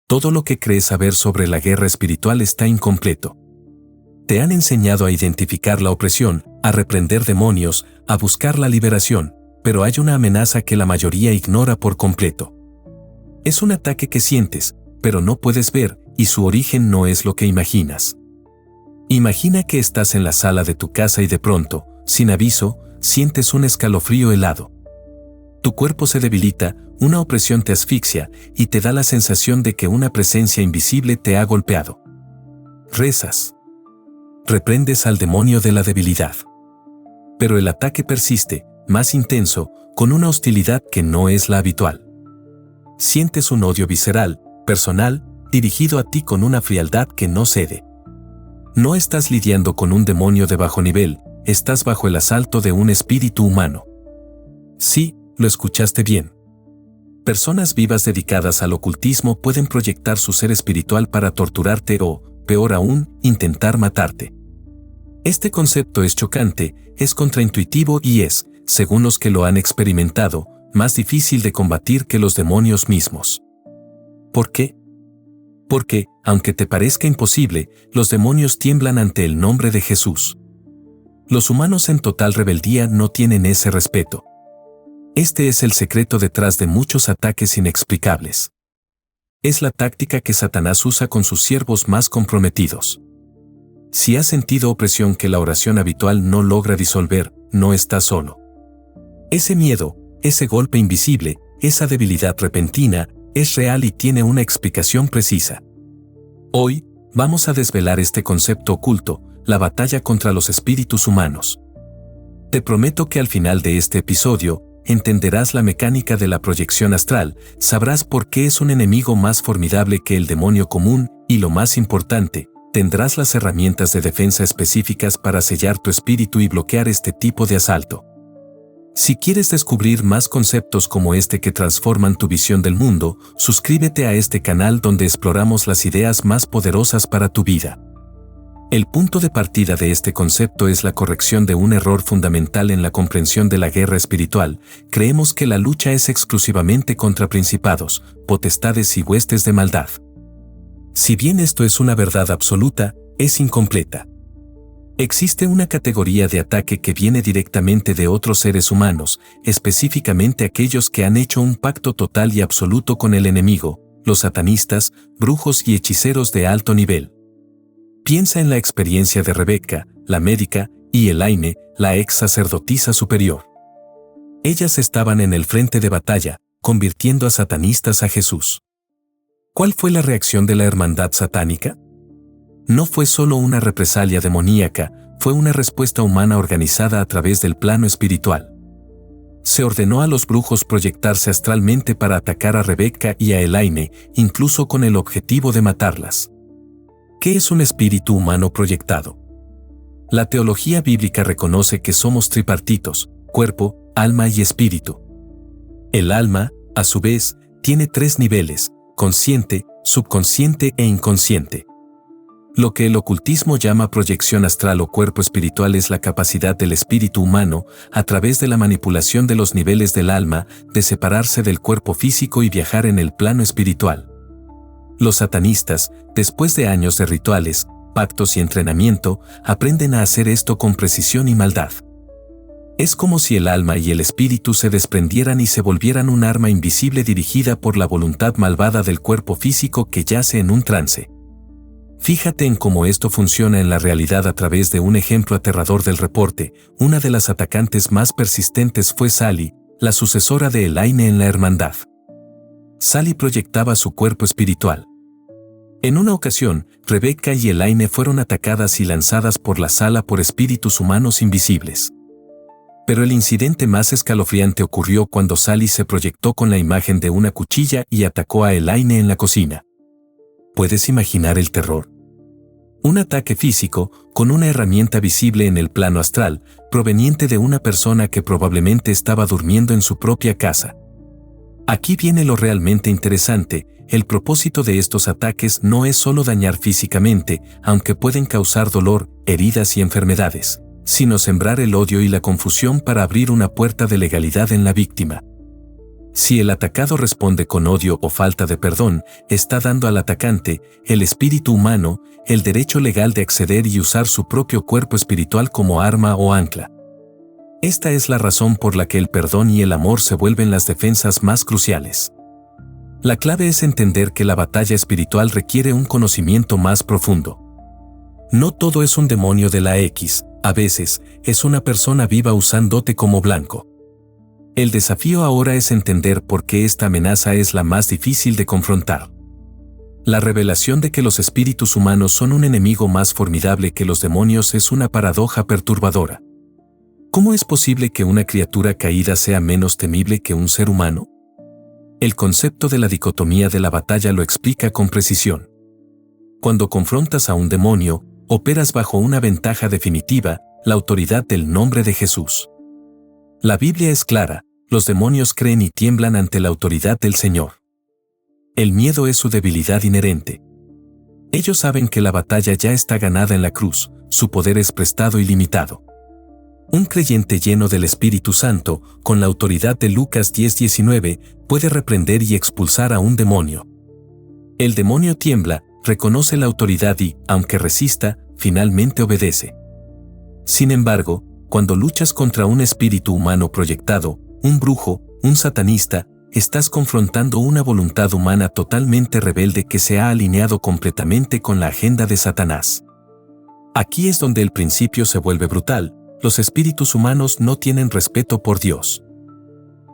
todo lo que crees saber sobre la guerra espiritual está incompleto. Te han enseñado a identificar la opresión, a reprender demonios, a buscar la liberación, pero hay una amenaza que la mayoría ignora por completo. Es un ataque que sientes, pero no puedes ver, y su origen no es lo que imaginas. Imagina que estás en la sala de tu casa y de pronto, sin aviso, sientes un escalofrío helado. Tu cuerpo se debilita, una opresión te asfixia y te da la sensación de que una presencia invisible te ha golpeado. Rezas. Reprendes al demonio de la debilidad. Pero el ataque persiste, más intenso, con una hostilidad que no es la habitual. Sientes un odio visceral, personal, dirigido a ti con una frialdad que no cede. No estás lidiando con un demonio de bajo nivel, estás bajo el asalto de un espíritu humano. Sí, lo escuchaste bien. Personas vivas dedicadas al ocultismo pueden proyectar su ser espiritual para torturarte o, peor aún, intentar matarte. Este concepto es chocante, es contraintuitivo y es, según los que lo han experimentado, más difícil de combatir que los demonios mismos. ¿Por qué? Porque, aunque te parezca imposible, los demonios tiemblan ante el nombre de Jesús. Los humanos en total rebeldía no tienen ese respeto. Este es el secreto detrás de muchos ataques inexplicables. Es la táctica que Satanás usa con sus siervos más comprometidos. Si has sentido opresión que la oración habitual no logra disolver, no estás solo. Ese miedo, ese golpe invisible, esa debilidad repentina, es real y tiene una explicación precisa. Hoy, vamos a desvelar este concepto oculto, la batalla contra los espíritus humanos. Te prometo que al final de este episodio, entenderás la mecánica de la proyección astral, sabrás por qué es un enemigo más formidable que el demonio común, y lo más importante, tendrás las herramientas de defensa específicas para sellar tu espíritu y bloquear este tipo de asalto. Si quieres descubrir más conceptos como este que transforman tu visión del mundo, suscríbete a este canal donde exploramos las ideas más poderosas para tu vida. El punto de partida de este concepto es la corrección de un error fundamental en la comprensión de la guerra espiritual. Creemos que la lucha es exclusivamente contra principados, potestades y huestes de maldad. Si bien esto es una verdad absoluta, es incompleta. Existe una categoría de ataque que viene directamente de otros seres humanos, específicamente aquellos que han hecho un pacto total y absoluto con el enemigo, los satanistas, brujos y hechiceros de alto nivel. Piensa en la experiencia de Rebeca, la médica, y Elaine, la ex sacerdotisa superior. Ellas estaban en el frente de batalla, convirtiendo a satanistas a Jesús. ¿Cuál fue la reacción de la hermandad satánica? No fue solo una represalia demoníaca, fue una respuesta humana organizada a través del plano espiritual. Se ordenó a los brujos proyectarse astralmente para atacar a Rebeca y a Elaine, incluso con el objetivo de matarlas. ¿Qué es un espíritu humano proyectado? La teología bíblica reconoce que somos tripartitos, cuerpo, alma y espíritu. El alma, a su vez, tiene 3 niveles, consciente, subconsciente e inconsciente. Lo que el ocultismo llama proyección astral o cuerpo espiritual es la capacidad del espíritu humano, a través de la manipulación de los niveles del alma, de separarse del cuerpo físico y viajar en el plano espiritual. Los satanistas, después de años de rituales, pactos y entrenamiento, aprenden a hacer esto con precisión y maldad. Es como si el alma y el espíritu se desprendieran y se volvieran un arma invisible dirigida por la voluntad malvada del cuerpo físico que yace en un trance. Fíjate en cómo esto funciona en la realidad a través de un ejemplo aterrador del reporte. Una de las atacantes más persistentes fue Sally, la sucesora de Elaine en la hermandad. Sally proyectaba su cuerpo espiritual. En una ocasión, Rebeca y Elaine fueron atacadas y lanzadas por la sala por espíritus humanos invisibles. Pero el incidente más escalofriante ocurrió cuando Sally se proyectó con la imagen de una cuchilla y atacó a Elaine en la cocina. ¿Puedes imaginar el terror? Un ataque físico, con una herramienta visible en el plano astral, proveniente de una persona que probablemente estaba durmiendo en su propia casa. Aquí viene lo realmente interesante. El propósito de estos ataques no es solo dañar físicamente, aunque pueden causar dolor, heridas y enfermedades, sino sembrar el odio y la confusión para abrir una puerta de legalidad en la víctima. Si el atacado responde con odio o falta de perdón, está dando al atacante, el espíritu humano, el derecho legal de acceder y usar su propio cuerpo espiritual como arma o ancla. Esta es la razón por la que el perdón y el amor se vuelven las defensas más cruciales. La clave es entender que la batalla espiritual requiere un conocimiento más profundo. No todo es un demonio de la X, a veces, es una persona viva usándote como blanco. El desafío ahora es entender por qué esta amenaza es la más difícil de confrontar. La revelación de que los espíritus humanos son un enemigo más formidable que los demonios es una paradoja perturbadora. ¿Cómo es posible que una criatura caída sea menos temible que un ser humano? El concepto de la dicotomía de la batalla lo explica con precisión. Cuando confrontas a un demonio, operas bajo una ventaja definitiva, la autoridad del nombre de Jesús. La Biblia es clara, los demonios creen y tiemblan ante la autoridad del Señor. El miedo es su debilidad inherente. Ellos saben que la batalla ya está ganada en la cruz, su poder es prestado y limitado. Un creyente lleno del Espíritu Santo, con la autoridad de Lucas 10:19, puede reprender y expulsar a un demonio. El demonio tiembla, reconoce la autoridad y, aunque resista, finalmente obedece. Sin embargo, cuando luchas contra un espíritu humano proyectado, un brujo, un satanista, estás confrontando una voluntad humana totalmente rebelde que se ha alineado completamente con la agenda de Satanás. Aquí es donde el principio se vuelve brutal. Los espíritus humanos no tienen respeto por Dios.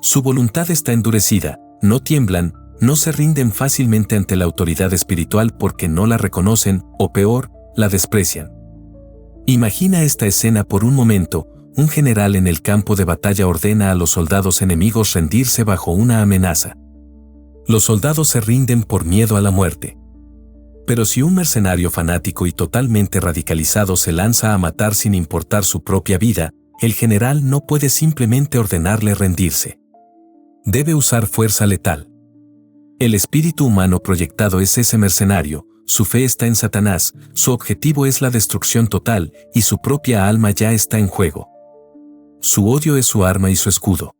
Su voluntad está endurecida, no tiemblan, no se rinden fácilmente ante la autoridad espiritual porque no la reconocen, o peor, la desprecian. Imagina esta escena por un momento. Un general en el campo de batalla ordena a los soldados enemigos rendirse bajo una amenaza. Los soldados se rinden por miedo a la muerte. Pero si un mercenario fanático y totalmente radicalizado se lanza a matar sin importar su propia vida, el general no puede simplemente ordenarle rendirse. Debe usar fuerza letal. El espíritu humano proyectado es ese mercenario, su fe está en Satanás, su objetivo es la destrucción total y su propia alma ya está en juego. Su odio es su arma y su escudo.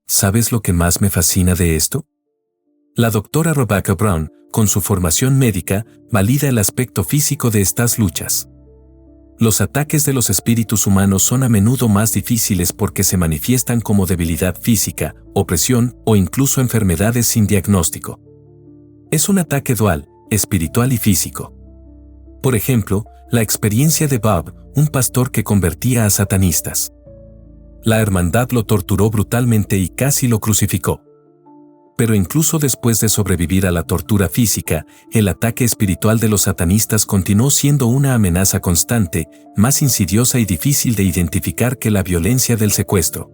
¿Sabes lo que más me fascina de esto? La doctora Rebecca Brown, con su formación médica, valida el aspecto físico de estas luchas. Los ataques de los espíritus humanos son a menudo más difíciles porque se manifiestan como debilidad física, opresión o incluso enfermedades sin diagnóstico. Es un ataque dual, espiritual y físico. Por ejemplo, la experiencia de Bob, un pastor que convertía a satanistas. La hermandad lo torturó brutalmente y casi lo crucificó. Pero incluso después de sobrevivir a la tortura física, el ataque espiritual de los satanistas continuó siendo una amenaza constante, más insidiosa y difícil de identificar que la violencia del secuestro.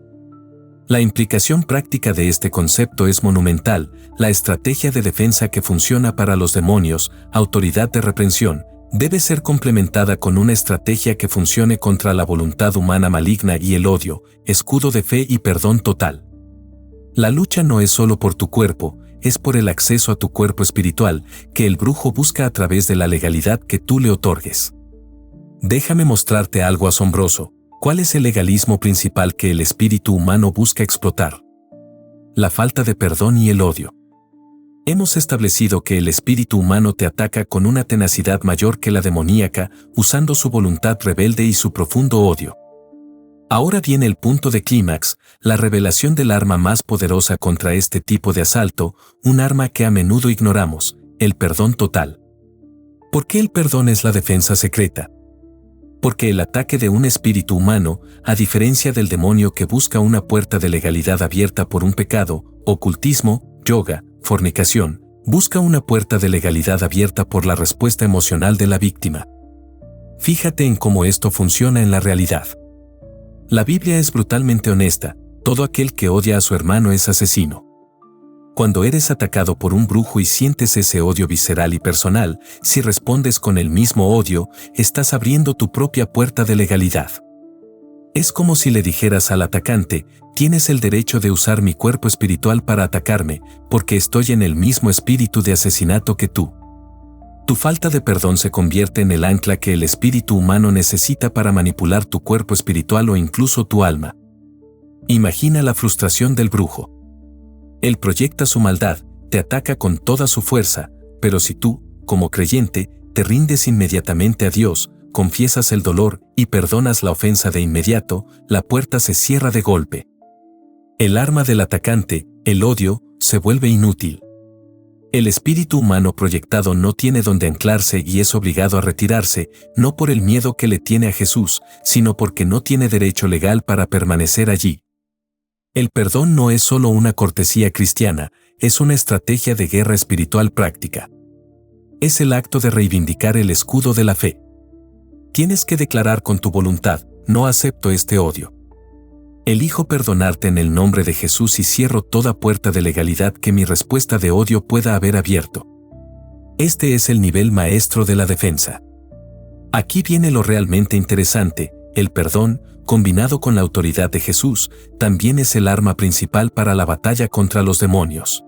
La implicación práctica de este concepto es monumental, la estrategia de defensa que funciona para los demonios, autoridad de reprensión, debe ser complementada con una estrategia que funcione contra la voluntad humana maligna y el odio, escudo de fe y perdón total. La lucha no es solo por tu cuerpo, es por el acceso a tu cuerpo espiritual que el brujo busca a través de la legalidad que tú le otorgues. Déjame mostrarte algo asombroso. ¿Cuál es el legalismo principal que el espíritu humano busca explotar? La falta de perdón y el odio. Hemos establecido que el espíritu humano te ataca con una tenacidad mayor que la demoníaca, usando su voluntad rebelde y su profundo odio. Ahora viene el punto de clímax, la revelación del arma más poderosa contra este tipo de asalto, un arma que a menudo ignoramos, el perdón total. ¿Por qué el perdón es la defensa secreta? Porque el ataque de un espíritu humano, a diferencia del demonio que busca una puerta de legalidad abierta por un pecado, ocultismo, yoga, fornicación, busca una puerta de legalidad abierta por la respuesta emocional de la víctima. Fíjate en cómo esto funciona en la realidad. La Biblia es brutalmente honesta, todo aquel que odia a su hermano es asesino. Cuando eres atacado por un brujo y sientes ese odio visceral y personal, si respondes con el mismo odio, estás abriendo tu propia puerta de legalidad. Es como si le dijeras al atacante, tienes el derecho de usar mi cuerpo espiritual para atacarme, porque estoy en el mismo espíritu de asesinato que tú. Tu falta de perdón se convierte en el ancla que el espíritu humano necesita para manipular tu cuerpo espiritual o incluso tu alma. Imagina la frustración del brujo. Él proyecta su maldad, te ataca con toda su fuerza, pero si tú, como creyente, te rindes inmediatamente a Dios, confiesas el dolor y perdonas la ofensa de inmediato, la puerta se cierra de golpe. El arma del atacante, el odio, se vuelve inútil. El espíritu humano proyectado no tiene donde anclarse y es obligado a retirarse, no por el miedo que le tiene a Jesús, sino porque no tiene derecho legal para permanecer allí. El perdón no es solo una cortesía cristiana, es una estrategia de guerra espiritual práctica. Es el acto de reivindicar el escudo de la fe. Tienes que declarar con tu voluntad, no acepto este odio. Elijo perdonarte en el nombre de Jesús y cierro toda puerta de legalidad que mi respuesta de odio pueda haber abierto. Este es el nivel maestro de la defensa. Aquí viene lo realmente interesante, el perdón, combinado con la autoridad de Jesús, también es el arma principal para la batalla contra los demonios.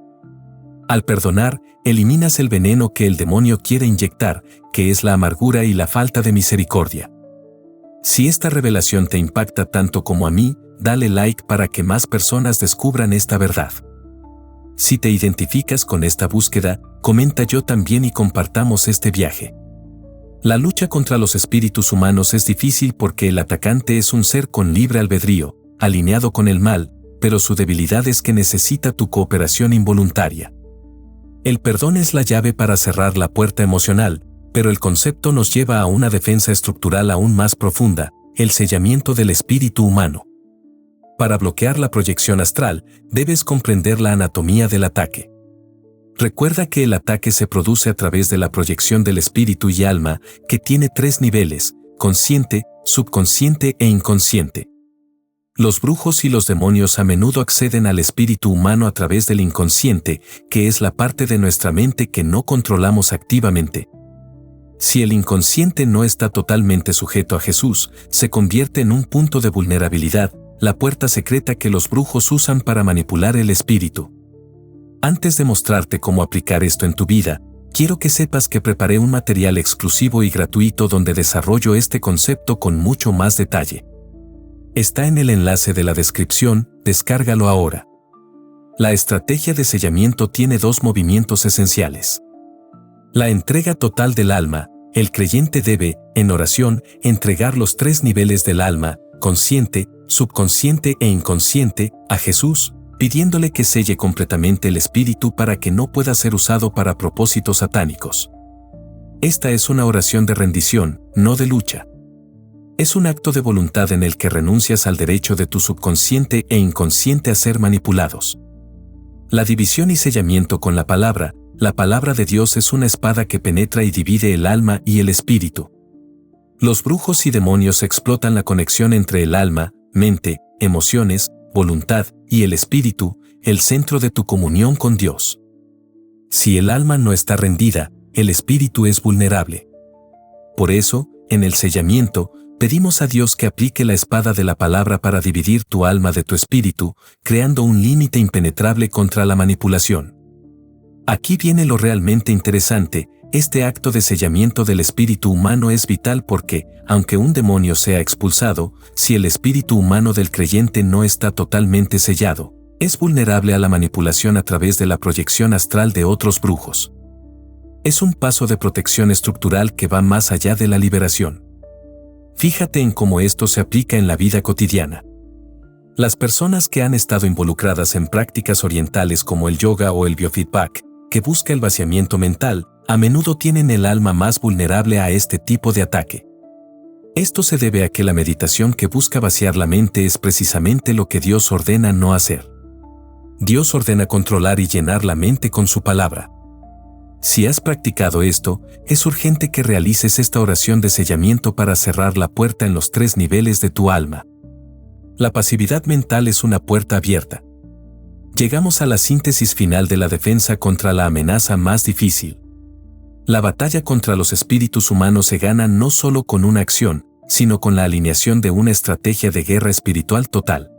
Al perdonar, eliminas el veneno que el demonio quiere inyectar, que es la amargura y la falta de misericordia. Si esta revelación te impacta tanto como a mí, dale like para que más personas descubran esta verdad. Si te identificas con esta búsqueda, comenta yo también y compartamos este viaje. La lucha contra los espíritus humanos es difícil porque el atacante es un ser con libre albedrío, alineado con el mal, pero su debilidad es que necesita tu cooperación involuntaria. El perdón es la llave para cerrar la puerta emocional, pero el concepto nos lleva a una defensa estructural aún más profunda, el sellamiento del espíritu humano. Para bloquear la proyección astral, debes comprender la anatomía del ataque. Recuerda que el ataque se produce a través de la proyección del espíritu y alma, que tiene 3 niveles: consciente, subconsciente e inconsciente. Los brujos y los demonios a menudo acceden al espíritu humano a través del inconsciente, que es la parte de nuestra mente que no controlamos activamente. Si el inconsciente no está totalmente sujeto a Jesús, se convierte en un punto de vulnerabilidad, la puerta secreta que los brujos usan para manipular el espíritu. Antes de mostrarte cómo aplicar esto en tu vida, quiero que sepas que preparé un material exclusivo y gratuito donde desarrollo este concepto con mucho más detalle. Está en el enlace de la descripción, descárgalo ahora. La estrategia de sellamiento tiene 2 movimientos esenciales. La entrega total del alma. El creyente debe, en oración, entregar los 3 niveles del alma, consciente, subconsciente e inconsciente, a Jesús, pidiéndole que selle completamente el espíritu para que no pueda ser usado para propósitos satánicos. Esta es una oración de rendición, no de lucha. Es un acto de voluntad en el que renuncias al derecho de tu subconsciente e inconsciente a ser manipulados. La división y sellamiento con la palabra de Dios es una espada que penetra y divide el alma y el espíritu. Los brujos y demonios explotan la conexión entre el alma, mente, emociones, voluntad y el espíritu, el centro de tu comunión con Dios. Si el alma no está rendida, el espíritu es vulnerable. Por eso, en el sellamiento, pedimos a Dios que aplique la espada de la palabra para dividir tu alma de tu espíritu, creando un límite impenetrable contra la manipulación. Aquí viene lo realmente interesante. Este acto de sellamiento del espíritu humano es vital porque, aunque un demonio sea expulsado, si el espíritu humano del creyente no está totalmente sellado, es vulnerable a la manipulación a través de la proyección astral de otros brujos. Es un paso de protección estructural que va más allá de la liberación. Fíjate en cómo esto se aplica en la vida cotidiana. Las personas que han estado involucradas en prácticas orientales como el yoga o el biofeedback, que busca el vaciamiento mental, a menudo tienen el alma más vulnerable a este tipo de ataque. Esto se debe a que la meditación que busca vaciar la mente es precisamente lo que Dios ordena no hacer. Dios ordena controlar y llenar la mente con su palabra. Si has practicado esto, es urgente que realices esta oración de sellamiento para cerrar la puerta en los 3 niveles de tu alma. La pasividad mental es una puerta abierta. Llegamos a la síntesis final de la defensa contra la amenaza más difícil. La batalla contra los espíritus humanos se gana no solo con una acción, sino con la alineación de una estrategia de guerra espiritual total.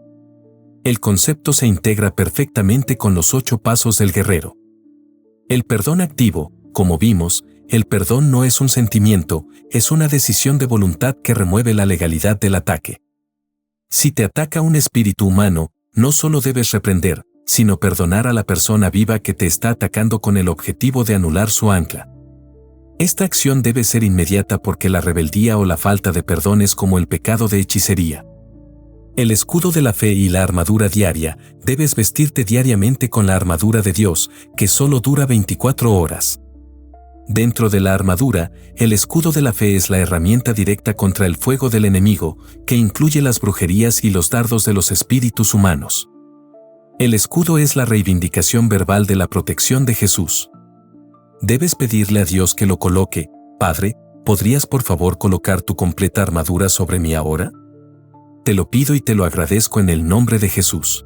El concepto se integra perfectamente con los 8 pasos del guerrero. El perdón activo, como vimos, el perdón no es un sentimiento, es una decisión de voluntad que remueve la legalidad del ataque. Si te ataca un espíritu humano, no solo debes reprender, sino perdonar a la persona viva que te está atacando con el objetivo de anular su ancla. Esta acción debe ser inmediata porque la rebeldía o la falta de perdón es como el pecado de hechicería. El escudo de la fe y la armadura diaria, debes vestirte diariamente con la armadura de Dios, que solo dura 24 horas. Dentro de la armadura, el escudo de la fe es la herramienta directa contra el fuego del enemigo, que incluye las brujerías y los dardos de los espíritus humanos. El escudo es la reivindicación verbal de la protección de Jesús. Debes pedirle a Dios que lo coloque. Padre, ¿podrías por favor colocar tu completa armadura sobre mí ahora? Te lo pido y te lo agradezco en el nombre de Jesús.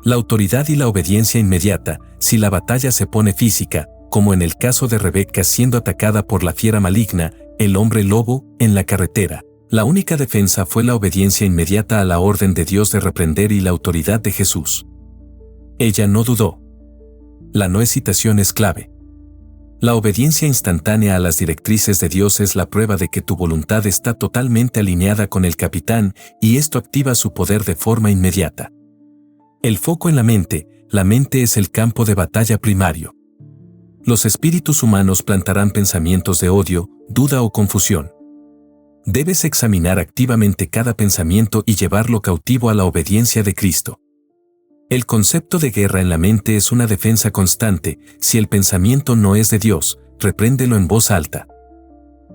La autoridad y la obediencia inmediata, si la batalla se pone física, como en el caso de Rebeca siendo atacada por la fiera maligna, el hombre lobo, en la carretera. La única defensa fue la obediencia inmediata a la orden de Dios de reprender y la autoridad de Jesús. Ella no dudó. La no hesitación es clave. La obediencia instantánea a las directrices de Dios es la prueba de que tu voluntad está totalmente alineada con el capitán y esto activa su poder de forma inmediata. El foco en la mente es el campo de batalla primario. Los espíritus humanos plantarán pensamientos de odio, duda o confusión. Debes examinar activamente cada pensamiento y llevarlo cautivo a la obediencia de Cristo. El concepto de guerra en la mente es una defensa constante. Si el pensamiento no es de Dios, repréndelo en voz alta.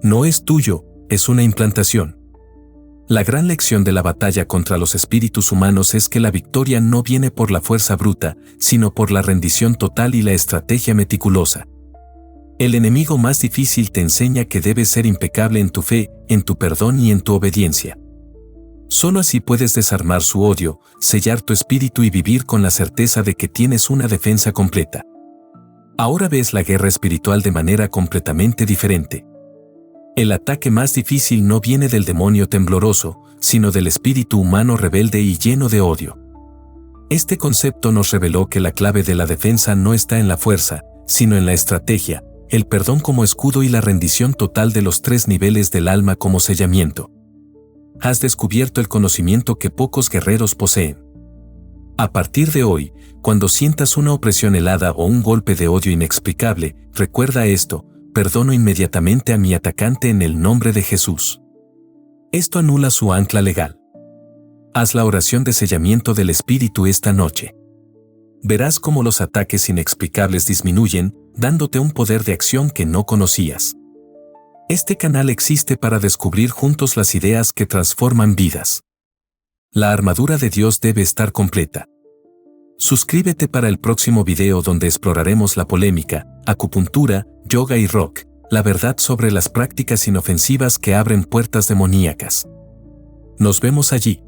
No es tuyo, es una implantación. La gran lección de la batalla contra los espíritus humanos es que la victoria no viene por la fuerza bruta, sino por la rendición total y la estrategia meticulosa. El enemigo más difícil te enseña que debes ser impecable en tu fe, en tu perdón y en tu obediencia. Solo así puedes desarmar su odio, sellar tu espíritu y vivir con la certeza de que tienes una defensa completa. Ahora ves la guerra espiritual de manera completamente diferente. El ataque más difícil no viene del demonio tembloroso, sino del espíritu humano rebelde y lleno de odio. Este concepto nos reveló que la clave de la defensa no está en la fuerza, sino en la estrategia, el perdón como escudo y la rendición total de los 3 niveles del alma como sellamiento. Has descubierto el conocimiento que pocos guerreros poseen. A partir de hoy, cuando sientas una opresión helada o un golpe de odio inexplicable, recuerda esto: perdono inmediatamente a mi atacante en el nombre de Jesús. Esto anula su ancla legal. Haz la oración de sellamiento del Espíritu esta noche. Verás cómo los ataques inexplicables disminuyen, dándote un poder de acción que no conocías. Este canal existe para descubrir juntos las ideas que transforman vidas. La armadura de Dios debe estar completa. Suscríbete para el próximo video donde exploraremos la polémica, acupuntura, yoga y rock, la verdad sobre las prácticas inofensivas que abren puertas demoníacas. Nos vemos allí.